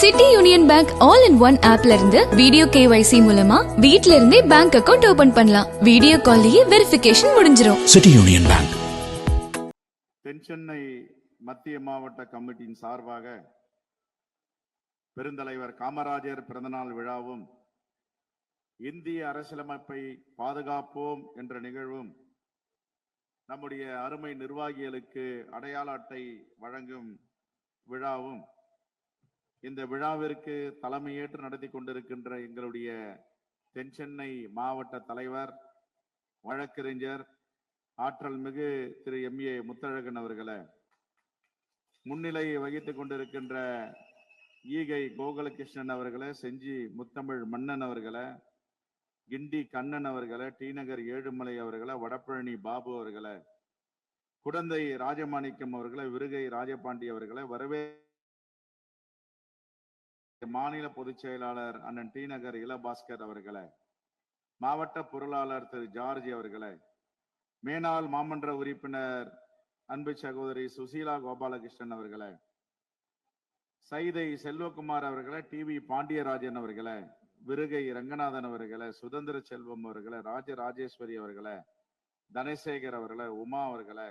City Union Bank all in one ஆப்ல இருந்து video KYC மூலமா வீட்ல இருந்தே பேங்க் அக்கவுண்ட் ஓபன் பண்ணலாம். வீடியோ கால்லயே வெரிஃபிகேஷன் முடிஞ்சிரும். City Union Bank. தென்சென்னை மத்திய மாவட்ட கமிட்டியின் சார்பாக பெருந்தலைவர் காமராஜர் பிறந்தநாள் விழாவும் இந்திய அரசியலமைப்பை பாதுகாப்போம் என்ற நிகழ்வும் நம்முடைய அருமை நிர்வாகிகளுக்கு அடையாள அட்டை வழங்கும் விழாவும் இந்த விழாவிற்கு தலைமையேற்று நடத்தி கொண்டிருக்கின்ற எங்களுடைய தென்சென்னை மாவட்ட தலைவர் வழக்கறிஞர் ஆற்றல் மிகு திரு MA முத்தழகன் அவர்களை, முன்னிலை வகித்துக் கொண்டிருக்கின்ற ஈகை கோகுலகிருஷ்ணன் அவர்களை, செஞ்சி முத்தமிழ் மன்னன் அவர்களை, கிண்டி கண்ணன் அவர்களை, டிநகர் ஏழுமலை அவர்களை, வடபழனி பாபு அவர்களை, குடந்தை ராஜமாணிக்கம் அவர்களை, விருகை ராஜபாண்டி அவர்களை, வரவே மாநில பொதுச் செயலாளர் அண்ணன் டிநகர் இளபாஸ்கர் அவர்களை, மாவட்ட பொருளாளர் திரு ஜார்ஜ் அவர்களை, மேனாள் மாமன்ற உறுப்பினர் அன்பு சகோதரி சுசீலா கோபாலகிருஷ்ணன் அவர்களை, சைதை செல்வகுமார் அவர்களை, டிவி பாண்டியராஜன் அவர்களை, விருகை ரங்கநாதன் அவர்களை, சுதந்திர செல்வம் அவர்களை, ராஜராஜேஸ்வரி அவர்களை, தனசேகர் அவர்களை, உமா அவர்களை,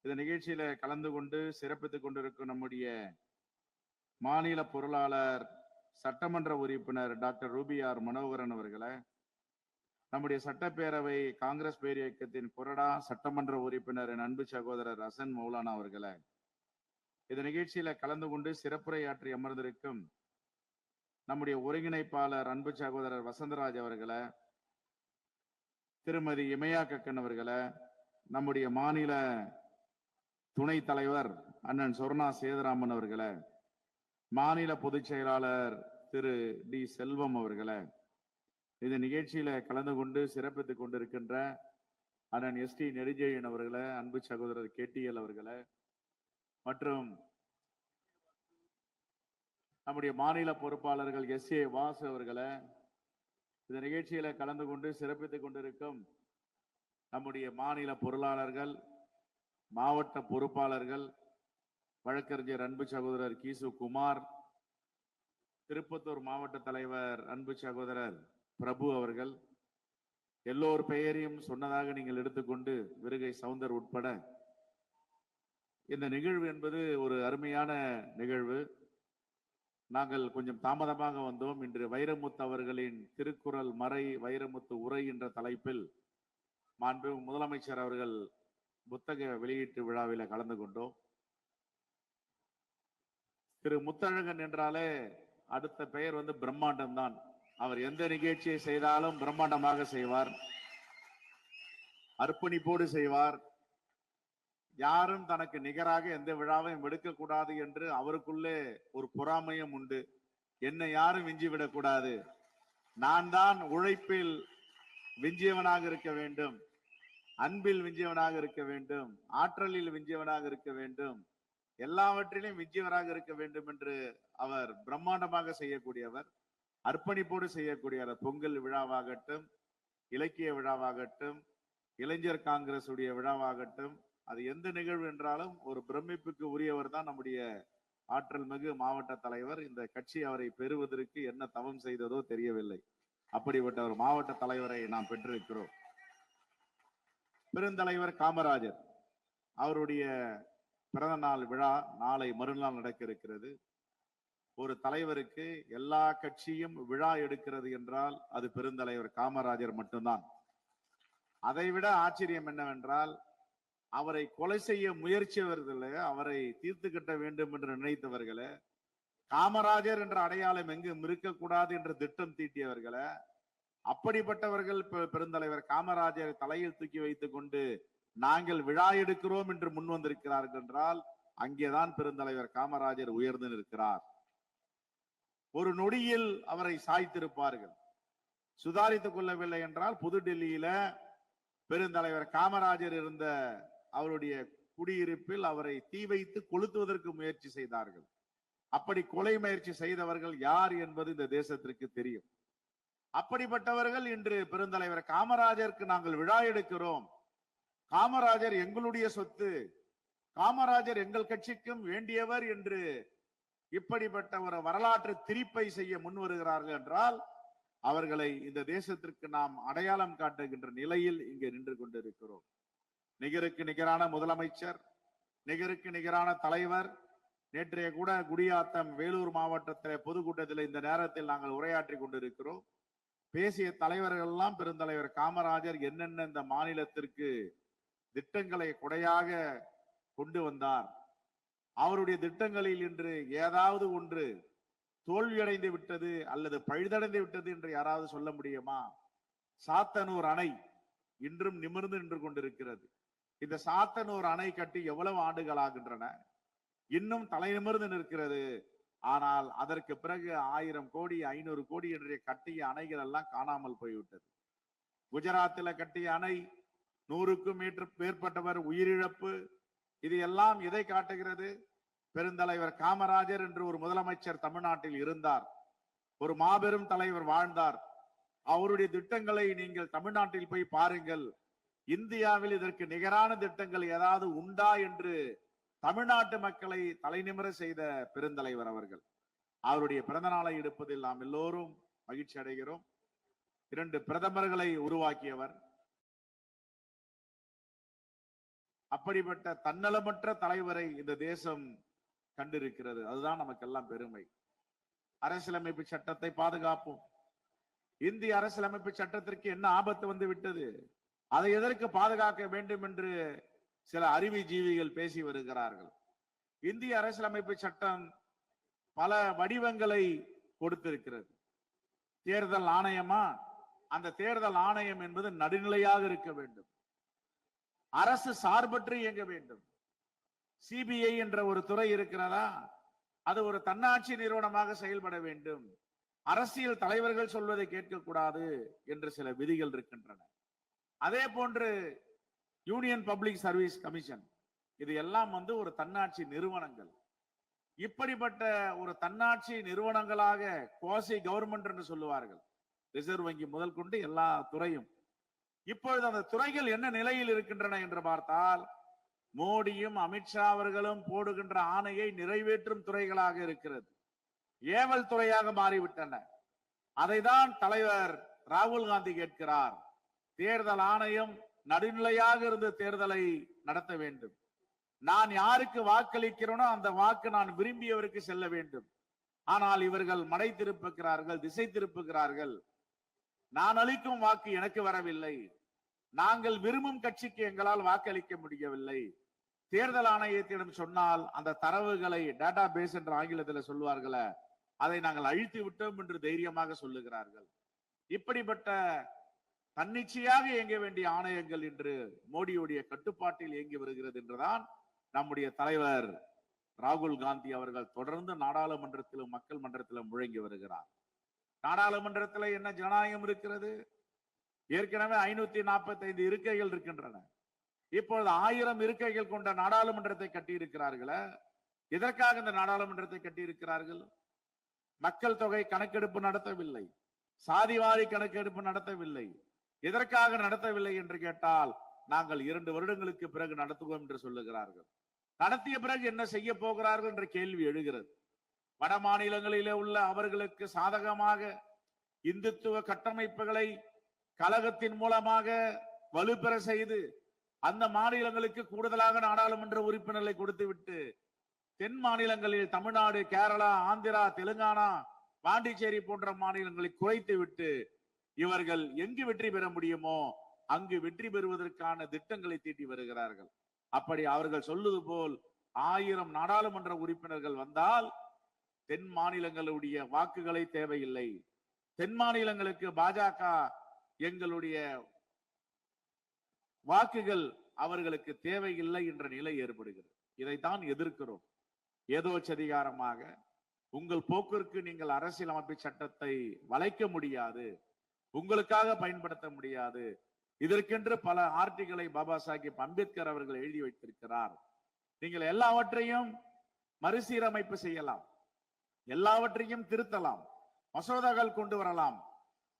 இந்த நிகழ்ச்சியில கலந்து கொண்டு சிறப்பித்துக் கொண்டிருக்கும் நம்முடைய மாநில பொருளாளர் சட்டமன்ற உறுப்பினர் டாக்டர் ரூபி ஆர் மனோகரன் அவர்களை, நம்முடைய சட்டப்பேரவை காங்கிரஸ் பேர் இயக்கத்தின் கொறடா சட்டமன்ற உறுப்பினர் என் அன்பு சகோதரர் ஹசன் மௌலானா அவர்களை, இந்த நிகழ்ச்சியில கலந்து கொண்டு சிறப்புரையாற்றி அமர்ந்திருக்கும் நம்முடைய ஒருங்கிணைப்பாளர் அன்பு சகோதரர் வசந்தராஜ் அவர்களை, திருமதி இமயா கக்கன் அவர்களை, நம்முடைய மாநில துணை தலைவர் அண்ணன் சொர்ணா சேதுராமன் அவர்களை, மாநில பொதுச் செயலாளர் திரு டி செல்வம் அவர்களை, இந்த நிகழ்ச்சியில கலந்து கொண்டு சிறப்பித்துக் கொண்டிருக்கின்ற அண்ணன் ST நெடுஞ்செழியன் அவர்களை, அன்பு சகோதரர் KTL அவர்களை, மற்றும் நம்முடைய மாநில பொறுப்பாளர்கள் SA வாசு அவர்களை, இந்த நிகழ்ச்சியில கலந்து கொண்டு சிறப்பித்துக் கொண்டிருக்கும் நம்முடைய மாநில பொருளாளர்கள், மாவட்ட பொறுப்பாளர்கள், வழக்கறிஞர் அன்பு சகோதரர் கீசு குமார், திருப்பத்தூர் மாவட்ட தலைவர் அன்பு சகோதரர் பிரபு அவர்கள், எல்லோர் பெயரையும் சொன்னதாக நீங்கள் எடுத்துக்கொண்டு விருகை சவுந்தர் உட்பட இந்த நிகழ்வு என்பது ஒரு அருமையான நிகழ்வு. நாங்கள் கொஞ்சம் தாமதமாக வந்தோம். இன்று வைரமுத்து அவர்களின் திருக்குறள் மறை வைரமுத்து உரை என்ற தலைப்பில் மாண்பு முதலமைச்சர் அவர்கள் புத்தக வெளியீட்டு விழாவில் கலந்து கொண்டோம். திரு முத்தழகன் என்றாலே அடுத்த பெயர் பிரம்மாண்டம் தான். அவர் எந்த நிகழ்ச்சியை செய்தாலும் பிரம்மாண்டமாக செய்வார், அர்ப்பணிப்போடு செய்வார். யாரும் தனக்கு நிகராக எந்த விழாவையும் எடுக்கக்கூடாது என்று அவருக்குள்ளே ஒரு பொறாமையும் உண்டு. என்னை யாரும் விஞ்சிவிடக் கூடாது, நான் தான் உழைப்பில் விஞ்சியவனாக இருக்க வேண்டும், அன்பில் விஞ்சியவனாக இருக்க வேண்டும், ஆற்றலில் விஞ்சியவனாக இருக்க வேண்டும், எல்லாவற்றிலும் விஞ்சியவராக இருக்க வேண்டும் என்று அவர் பிரம்மாண்டமாக செய்யக்கூடியவர், அர்ப்பணிப்போடு செய்யக்கூடியவர். பொங்கல் விழாவாகட்டும், இலக்கிய விழாவாகட்டும், இளைஞர் காங்கிரஸ் உடைய விழாவாகட்டும், அது எந்த நிகழ்வு என்றாலும் ஒரு பிரமிப்புக்கு உரியவர் தான் நம்முடைய ஆற்றல் மிகு மாவட்ட தலைவர். இந்த கட்சி அவரை பெறுவதற்கு என்ன தவம் செய்ததோ தெரியவில்லை. அப்படிப்பட்ட ஒரு மாவட்ட தலைவரை நாம் பெற்றிருக்கிறோம். பெருந்தலைவர் காமராஜர் அவருடைய பிறந்த நாள் விழா நாளை மறுநாள் நடக்க இருக்கிறது. ஒரு தலைவருக்கு எல்லா கட்சியும் விழா எடுக்கிறது என்றால் அது பெருந்தலைவர் காமராஜர் மட்டும்தான். அதைவிட ஆச்சரியம் என்னவென்றால், அவரை கொலை செய்ய முயற்சியவர்களே, அவரை தீர்த்து கட்ட வேண்டும் என்று நினைத்தவர்களே, காமராஜர் என்ற அடையாளம் எங்கும் இருக்கக்கூடாது என்று திட்டம் தீட்டியவர்களே, அப்படிப்பட்டவர்கள் பெருந்தலைவர் காமராஜர் தலையில் தூக்கி வைத்துக் கொண்டு நாங்கள் விழா எடுக்கிறோம் என்று முன் வந்திருக்கிறார்கள் என்றால் அங்கேதான் பெருந்தலைவர் காமராஜர் உயர்ந்து நிற்கிறார். ஒரு நொடியில் அவரை சாய்த்திருப்பார்கள். சுதாரித்துக் கொள்ளவில்லை என்றால் புதுடெல்லியில பெருந்தலைவர் காமராஜர் இருந்த அவருடைய குடியிருப்பில் அவரை தீ வைத்து கொளுத்துவதற்கு முயற்சி செய்தார்கள். அப்படி கொலை முயற்சி செய்தவர்கள் யார் என்பது இந்த தேசத்திற்கு தெரியும். அப்படிப்பட்டவர்கள் இன்று பெருந்தலைவர் காமராஜருக்கு நாங்கள் விழா எடுக்கிறோம், காமராஜர் எங்களுடைய சொத்து, காமராஜர் எங்கள் கட்சிக்கும் வேண்டியவர் என்று இப்படிப்பட்ட ஒரு வரலாற்று திரிப்பை செய்ய முன் வருகிறார்கள் என்றால் அவர்களை இந்த தேசத்திற்கு நாம் அடையாளம் காட்டுகின்ற நிலையில் இங்கே நின்று கொண்டிருக்கிறோம். நிகருக்கு நிகரான முதலமைச்சர், நிகருக்கு நிகரான தலைவர். நேற்றைய கூட குடியாத்தம் வேலூர் மாவட்டத்தில் பொதுக்கூட்டத்தில் இந்த நேரத்தில் நாங்கள் உரையாற்றி கொண்டிருக்கிறோம். பேசிய தலைவர்கள் எல்லாம் பெருந்தலைவர் காமராஜர் என்னென்ன இந்த மாநிலத்திற்கு திட்டங்களை கொடையாக கொண்டு வந்தார், அவருடைய திட்டங்களில் இன்று ஏதாவது ஒன்று தோல்வியடைந்து விட்டது அல்லது பழுதடைந்து விட்டது என்று யாராவது சொல்ல முடியுமா? சாத்தனூர் அணை இன்றும் நிமிர்ந்து நின்று கொண்டிருக்கிறது. இந்த சாத்தனூர் அணை கட்டி எவ்வளவு ஆண்டுகள் ஆகின்றன, இன்னும் தலை நிமிர்ந்து நிற்கிறது. ஆனால் அதற்கு பிறகு 1000 கோடி 500 கோடி என்று கட்டிய அணைகள் எல்லாம் காணாமல் போய்விட்டது. குஜராத்தில் கட்டிய அணை 100க்கும் மேற்பட்டவர் உயிரிழப்பு. இது எல்லாம் எதை காட்டுகிறது? பெருந்தலைவர் காமராஜர் என்று ஒரு முதலமைச்சர் தமிழ்நாட்டில் இருந்தார், ஒரு மாபெரும் தலைவர் வாழ்ந்தார். அவருடைய திட்டங்களை நீங்கள் தமிழ்நாட்டில் போய் பாருங்கள். இந்தியாவில் இதற்கு நிகரான திட்டங்கள் ஏதாவது உண்டா என்று தமிழ்நாட்டு மக்களை தலைநிமிர செய்த பெருந்தலைவர் அவர்கள். அவருடைய பிறந்த நாளை எடுப்பதில் நாம் எல்லோரும் மகிழ்ச்சி அடைகிறோம். 2 பிரதமர்களை உருவாக்கியவர். அப்படிப்பட்ட தன்னலமற்ற தலைவரை இந்த தேசம் கண்டிருக்கிறது. அதுதான் நமக்கெல்லாம் பெருமை. அரசியலமைப்பு சட்டத்தை பாதுகாப்போம். இந்திய அரசியலமைப்பு சட்டத்திற்கு என்ன ஆபத்து வந்து விட்டது, அதை எதற்கு பாதுகாக்க வேண்டும் என்று சில அறிவுஜீவிகள் பேசி வருகிறார்கள். இந்திய அரசியலமைப்பு சட்டம் பல வடிவங்களை கொடுத்திருக்கிறது. தேர்தல் ஆணையமா? அந்த தேர்தல் ஆணையம் என்பது நடுநிலையாக இருக்க வேண்டும், அரசு சார்பற்று இயங்க வேண்டும். சிபிஐ என்ற ஒரு துறை இருக்கிறதா? அது ஒரு தன்னாட்சி நிறுவனமாக செயல்பட வேண்டும். அரசியல் தலைவர்கள் சொல்வதை கேட்கக்கூடாது என்று சில விதிகள் இருக்கின்றன. அதே போன்று யூனியன் பப்ளிக் சர்வீஸ் கமிஷன், இது எல்லாம் ஒரு தன்னாட்சி நிறுவனங்கள். இப்படிப்பட்ட ஒரு தன்னாட்சி நிறுவனங்களாக குவாசி கவர்மெண்ட் என்று சொல்லுவார்கள், ரிசர்வ் வங்கி முதல் கொண்டு எல்லா துறையும். இப்பொழுது அந்த துறைகள் என்ன நிலையில் இருக்கின்றன என்று பார்த்தால், மோடியும் அமித்ஷா அவர்களும் போடுகின்ற ஆணையை நிறைவேற்றும் துறைகளாக இருக்கிறது, ஏவல் துறையாக மாறிவிட்டன. அதைதான் தலைவர் ராகுல் காந்தி கேட்கிறார். தேர்தல் ஆணையம் நடுநிலையாக இருந்து தேர்தலை நடத்த வேண்டும். நான் யாருக்கு வாக்களிக்கிறேனோ அந்த வாக்கு நான் விரும்பியவருக்கு செல்ல வேண்டும். ஆனால் இவர்கள் மடை திருப்புகிறார்கள், திசை திருப்புகிறார்கள். நான் அளிக்கும் வாக்கு எனக்கு வரவில்லை, நாங்கள் விரும்பும் கட்சிக்கு எங்களால் வாக்களிக்க முடியவில்லை. தேர்தல் ஆணையத்திடம் சொன்னால் அந்த தரவுகளை, டேட்டா பேஸ் என்று ஆங்கிலத்தில் சொல்வார்கள, அதை நாங்கள் அழித்து விட்டோம் என்று தைரியமாக சொல்லுகிறார்கள். இப்படிப்பட்ட தன்னிச்சையாக இயங்க வேண்டிய ஆணையங்கள் இன்று மோடியுடைய கட்டுப்பாட்டில் இயங்கி வருகிறது என்றுதான் நம்முடைய தலைவர் ராகுல் காந்தி அவர்கள் தொடர்ந்து நாடாளுமன்றத்திலும் மக்கள் மன்றத்திலும் முழங்கி வருகிறார். நாடாளுமன்றத்தில் என்ன ஜனநாயகம் இருக்கிறது? ஏற்கனவே 545 இருக்கைகள் இருக்கின்றன. இப்பொழுது 1000 இருக்கைகள் கொண்ட நாடாளுமன்றத்தை கட்டி இருக்கிறார்கள. எதற்காக இந்த நாடாளுமன்றத்தை கட்டி இருக்கிறார்கள்? மக்கள் தொகை கணக்கெடுப்பு நடத்தவில்லை, சாதிவாரி கணக்கெடுப்பு நடத்தவில்லை. எதற்காக நடத்தவில்லை என்று கேட்டால், நாங்கள் 2 வருடங்களுக்கு பிறகு நடத்துவோம் என்று சொல்லுகிறார்கள். நடத்திய பிறகு என்ன செய்ய போகிறார்கள் என்ற கேள்வி எழுகிறது. வட மாநிலங்களிலே உள்ள அவர்களுக்கு சாதகமாக இந்துத்துவ கட்டமைப்புகளை கழகத்தின் மூலமாக வலுப்பெற செய்து அந்த மாநிலங்களுக்கு கூடுதலாக நாடாளுமன்ற உறுப்பினர்களை கொடுத்துவிட்டு, தென் மாநிலங்களில் தமிழ்நாடு, கேரளா, ஆந்திரா, தெலுங்கானா, பாண்டிச்சேரி போன்ற மாநிலங்களை குறைத்து விட்டு இவர்கள் எங்கு வெற்றி பெற முடியுமோ அங்கு வெற்றி பெறுவதற்கான திட்டங்களை தீட்டி வருகிறார்கள். அப்படி அவர்கள் சொல்லுவது போல் 1000 நாடாளுமன்ற உறுப்பினர்கள் வந்தால் தென் மாநிலங்களுடைய வாக்குகளை தேவையில்லை. தென் மாநிலங்களுக்கு பாஜக எங்களுடைய வாக்குகள் அவர்களுக்கு தேவையில்லை என்ற நிலை ஏற்படுகிறது. இதைத்தான் எதிர்க்கிறோம். ஏதோ சதிகாரமாக உங்கள் போக்கிற்கு நீங்கள் அரசியலமைப்பு சட்டத்தை வளைக்க முடியாது, உங்களுக்காக பயன்படுத்த முடியாது. இதற்கென்று பல ஆர்டிகளை பாபா சாஹிப் அம்பேத்கர் அவர்கள் எழுதி வைத்திருக்கிறார். நீங்கள் எல்லாவற்றையும் மறுசீரமைப்பு செய்யலாம், எல்லாவற்றையும் திருத்தலாம், மசோதாக்கள் கொண்டு வரலாம்.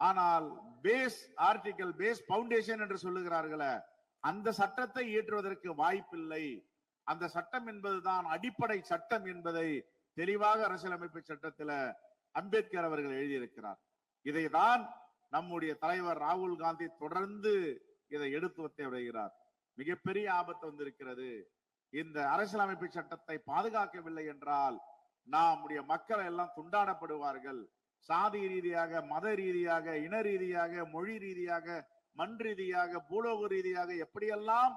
ஆனால் பேஸ் ஆர்டிகல், பேஸ் பவுண்டேஷன் என்று சொல்லுகிறார்களே, அந்த சட்டத்தை இயற்றுவதற்கு வாய்ப்பில்லை. அந்த சட்டம் என்பதுதான் அடிப்படை சட்டம் என்பதை தெளிவாக அரசியலமைப்பு சட்டத்துல அம்பேத்கர் அவர்கள் எழுதியிருக்கிறார். இதைதான் நம்முடைய தலைவர் ராகுல் காந்தி தொடர்ந்து இதை எடுத்து வருகிறார். மிகப்பெரிய ஆபத்து வந்திருக்கிறது. இந்த அரசியலமைப்பு சட்டத்தை பாதுகாக்கவில்லை என்றால் நம்முடைய மக்கள் எல்லாம் துண்டாடப்படுவார்கள். சாதி ரீதியாக, மத ரீதியாக, இன ரீதியாக, மொழி ரீதியாக, மண் ரீதியாக, பூலோக ரீதியாக எப்படியெல்லாம்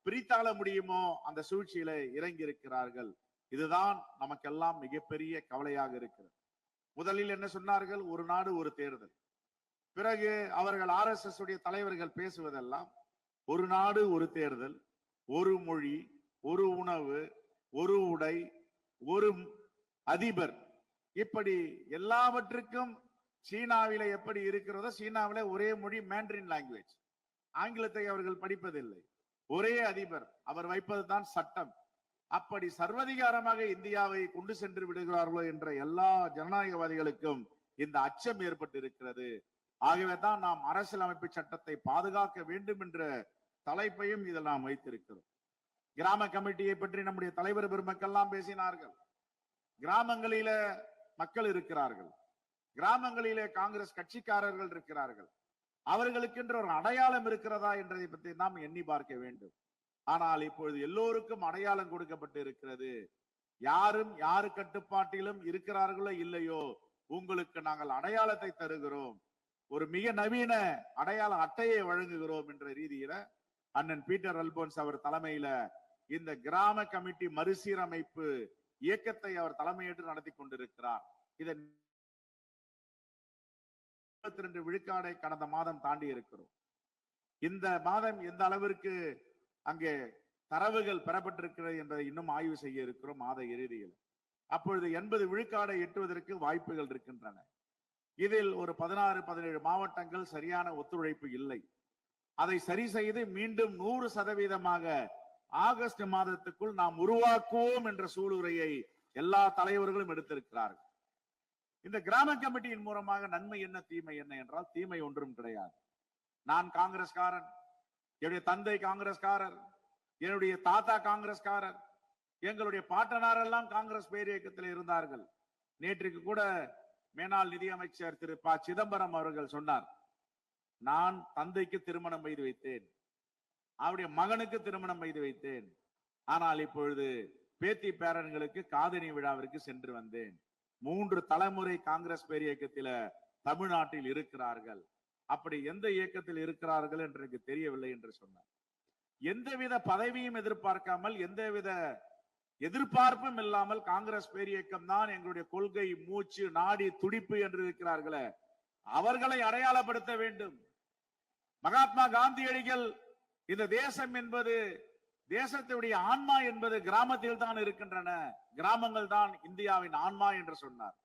பிரித்தாள முடியுமோ அந்த சூழ்ச்சியில இறங்கி இருக்கிறார்கள். இதுதான் நமக்கெல்லாம் மிகப்பெரிய கவலையாக இருக்கிறது. முதலில் என்ன சொன்னார்கள்? ஒரு நாடு ஒரு தேர்தல். பிறகு அவர்கள் RSS உடைய தலைவர்கள் பேசுவதெல்லாம் ஒரு நாடு ஒரு தேர்தல், ஒரு மொழி, ஒரு உணவு, ஒரு உடை, ஒரு அதிபர், இப்படி எல்லாவற்றுக்கும் சீனாவில எப்படி இருக்கிறதோ சீனாவில ஒரே மொழி மேண்ட்ரின் லாங்குவேஜ், ஆங்கிலத்தை அவர்கள் படிப்பதில்லை. ஒரே அதிபர், அவர் வைப்பதுதான் சட்டம். அப்படி சர்வதிகாரமாக இந்தியாவை கொண்டு சென்று விடுகிறார்களோ என்ற எல்லா ஜனநாயகவாதிகளுக்கும் இந்த அச்சம் ஏற்பட்டு இருக்கிறது. ஆகவேதான் நாம் அரசியலமைப்பு சட்டத்தை பாதுகாக்க வேண்டும் என்ற தலைப்பையும் இதில் நாம் வைத்திருக்கிறோம். கிராம கமிட்டியை பற்றி நம்முடைய தலைவர் பெருமக்கெல்லாம் பேசினார்கள். கிராமங்களில மக்கள் இருக்கிறார்கள், கிராமங்களிலே காங்கிரஸ் கட்சிக்காரர்கள் இருக்கிறார்கள். அவர்களுக்கென்று ஒரு அடையாளம் இருக்கிறதா என்றதை பற்றி நாம் எண்ணி பார்க்க வேண்டும். ஆனால் இப்பொழுது எல்லோருக்கும் அடையாளம் கொடுக்கப்பட்டு இருக்கிறது. யாரும் யாரு கட்டுப்பாட்டிலும் இருக்கிறார்களோ இல்லையோ, உங்களுக்கு நாங்கள் அடையாளத்தை தருகிறோம், ஒரு மிக நவீன அடையாள அட்டையை வழங்குகிறோம் என்ற ரீதியில அண்ணன் பீட்டர் அல்போன்ஸ் அவர் தலைமையில இந்த கிராம கமிட்டி மறுசீரமைப்பு இயக்கத்தை அவர் தலைமையேற்று நடத்தி கொண்டிருக்கிறார். இதன் 22 விழுக்காடை கடந்த மாதம் தாண்டி இருக்கிறோம். இந்த மாதம் எந்த அளவிற்கு அங்கே தரவுகள் பெறப்பட்டிருக்கிறது என்பதை இன்னும் ஆய்வு செய்ய இருக்கிறோம் மாத இறுதியில். அப்பொழுது 80 விழுக்காடை எட்டுவதற்கு வாய்ப்புகள் இருக்கின்றன. இதில் ஒரு 16-17 மாவட்டங்கள் சரியான ஒத்துழைப்பு இல்லை. அதை சரி செய்து மீண்டும் 100% ஆகஸ்ட் மாதத்துக்குள் நாம் உருவாக்குவோம் என்ற சூளுரையை எல்லா தலைவர்களும் எடுத்திருக்கிறார்கள். இந்த கிராம கமிட்டியின் மூலமாக நன்மை என்ன தீமை என்ன என்றால் தீமை ஒன்றும் கிடையாது. நான் காங்கிரஸ்காரன், என்னுடைய தந்தை காங்கிரஸ்காரர், என்னுடைய தாத்தா காங்கிரஸ்காரர், எங்களுடைய பாட்டனார் எல்லாம் காங்கிரஸ் பேரியக்கத்தில் இருந்தார்கள். நேற்றுக்கு கூட மேனாள் நிதியமைச்சர் திரு ப சிதம்பரம் அவர்கள் சொன்னார், நான் தந்தைக்கு திருமணம் செய்து வைத்தேன், அவருடைய மகனுக்கு திருமணம் செய்து வைத்தேன், ஆனால் இப்பொழுது பேத்தி பேரன்களுக்கு காதணி விழாவிற்கு சென்று வந்தேன். 3 தலைமுறை காங்கிரஸ் பேரியக்கத்தில தமிழ்நாட்டில் இருக்கிறார்கள். அப்படி எந்த இயக்கத்தில் இருக்கிறார்கள் என்று எனக்கு தெரியவில்லை என்று சொன்னார். எந்தவித பதவியும் எதிர்பார்க்காமல், எந்தவித எதிர்பார்ப்பும் இல்லாமல் காங்கிரஸ் பேரியக்கம் தான் எங்களுடைய கொள்கை, மூச்சு, நாடி, துடிப்பு என்று இருக்கிறார்களே, அவர்களை அடையாளப்படுத்த வேண்டும். மகாத்மா காந்தியடிகள் இந்த தேசம் என்பது, தேசத்துடைய ஆன்மா என்பது கிராமத்தில் தான் இருக்கின்றன, கிராமங்கள் தான் இந்தியாவின் ஆன்மா என்று சொன்னார்.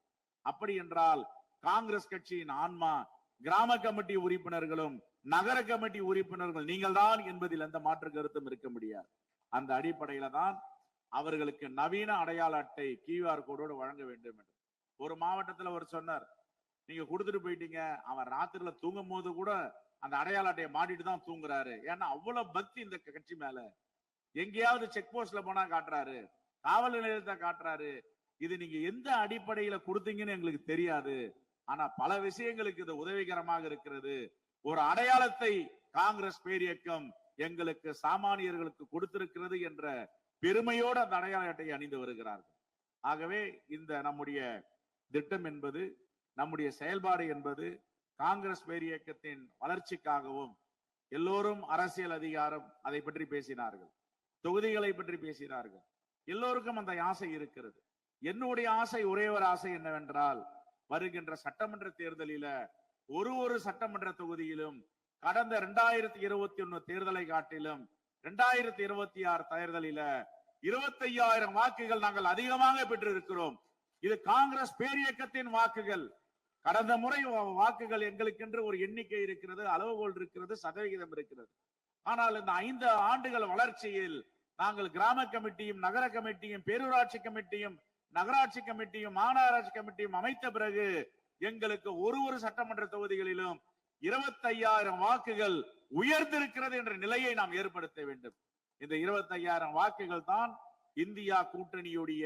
அப்படி என்றால் காங்கிரஸ் கட்சியின் ஆன்மா கிராம கமிட்டி உறுப்பினர்களும் நகர கமிட்டி உறுப்பினர்கள் நீங்கள் தான் என்பதில் எந்த மாற்று கருத்தும் இருக்க முடியாது. அந்த அடிப்படையில தான் அவர்களுக்கு நவீன அடையாள அட்டை QR கோடோடு வழங்க வேண்டும் என்று ஒரு மாவட்டத்துல ஒரு சொன்னார், நீங்க கொடுத்துட்டு போயிட்டீங்க, அவன் ராத்திரில தூங்கும் போது கூட அந்த அடையாள அட்டையை மாட்டிட்டு தான் தூங்குறாரு. ஏன்னா அவ்வளவு பக்தி இந்த கட்சி மேல. எங்கேயாவது செக் போஸ்ட்ல போனா காட்டுறாரு, காவல் நிலையத்தை காட்டுறாரு. இது நீங்க எந்த அடிப்படையில கொடுத்தீங்கன்னு எங்களுக்கு தெரியாது, ஆனா பல விஷயங்களுக்கு இது உதவிகரமாக இருக்கிறது. ஒரு அடையாளத்தை காங்கிரஸ் பேரியக்கம் எங்களுக்கு சாமானியர்களுக்கு கொடுத்திருக்கிறது என்ற பெருமையோடு அந்த அடையாள அட்டையை அணிந்து வருகிறார்கள். ஆகவே இந்த நம்முடைய திட்டம் என்பது, நம்முடைய செயல்பாடு என்பது காங்கிரஸ் பேரியக்கத்தின் வளர்ச்சிக்காகவும், எல்லோரும் அரசியல் அதிகாரம் அதை பற்றி பேசினார்கள், தொகுதிகளை பற்றி பேசினார்கள், எல்லோருக்கும் அந்த ஆசை இருக்கிறது. என்னுடைய ஆசை ஒரே ஒரு ஆசை என்னவென்றால், வருகின்ற சட்டமன்ற தேர்தலில ஒரு சட்டமன்ற தொகுதியிலும் கடந்த 2021 தேர்தலை காட்டிலும் 2026 தேர்தலில 25,000 வாக்குகள் நாங்கள் அதிகமாக பெற்றிருக்கிறோம். இது காங்கிரஸ் பேரியக்கத்தின் வாக்குகள். கடந்த முறை வாக்குகள் எங்களுக்கென்று ஒரு எண்ணிக்கை இருக்கிறது, அளவுகோல் இருக்கிறது, சதவிகிதம் இருக்கிறது. ஆனால் இந்த 5 ஆண்டுகள் வளர்ச்சியில் நாங்கள் கிராம கமிட்டியும் நகர கமிட்டியும் பேரூராட்சி கமிட்டியும் நகராட்சி கமிட்டியும் மாநகராட்சி கமிட்டியும் அமைத்த பிறகு எங்களுக்கு ஒரு சட்டமன்ற தொகுதிகளிலும் 25,000 வாக்குகள் உயர்ந்திருக்கிறது என்ற நிலையை நாம் ஏற்படுத்த வேண்டும். இந்த 25,000 வாக்குகள் தான் இந்தியா கூட்டணியுடைய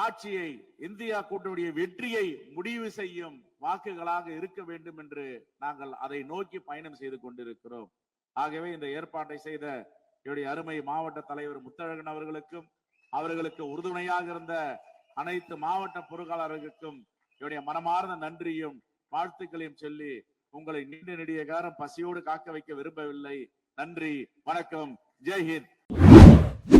ஆட்சியை, இந்தியா கூட்டணியுடைய வெற்றியை முடிவு செய்யும் வாக்குகளாக இருக்க வேண்டும் என்று நாங்கள் அதை நோக்கி பயணம் செய்து கொண்டிருக்கிறோம். ஆகவே இந்த ஏற்பாட்டை செய்த என்னுடைய அருமை மாவட்ட தலைவர் முத்தழகன் அவர்களுக்கும், அவர்களுக்கு உறுதுணையாக இருந்த அனைத்து மாவட்ட பொறுப்பாளர்களுக்கும் என்னுடைய மனமார்ந்த நன்றியும் வாழ்த்துக்களையும் சொல்லி உங்களை நீண்ட நெடிய காலம் பசியோடு காக்க வைக்க விரும்பவில்லை. நன்றி, வணக்கம், ஜெய்ஹிந்த்.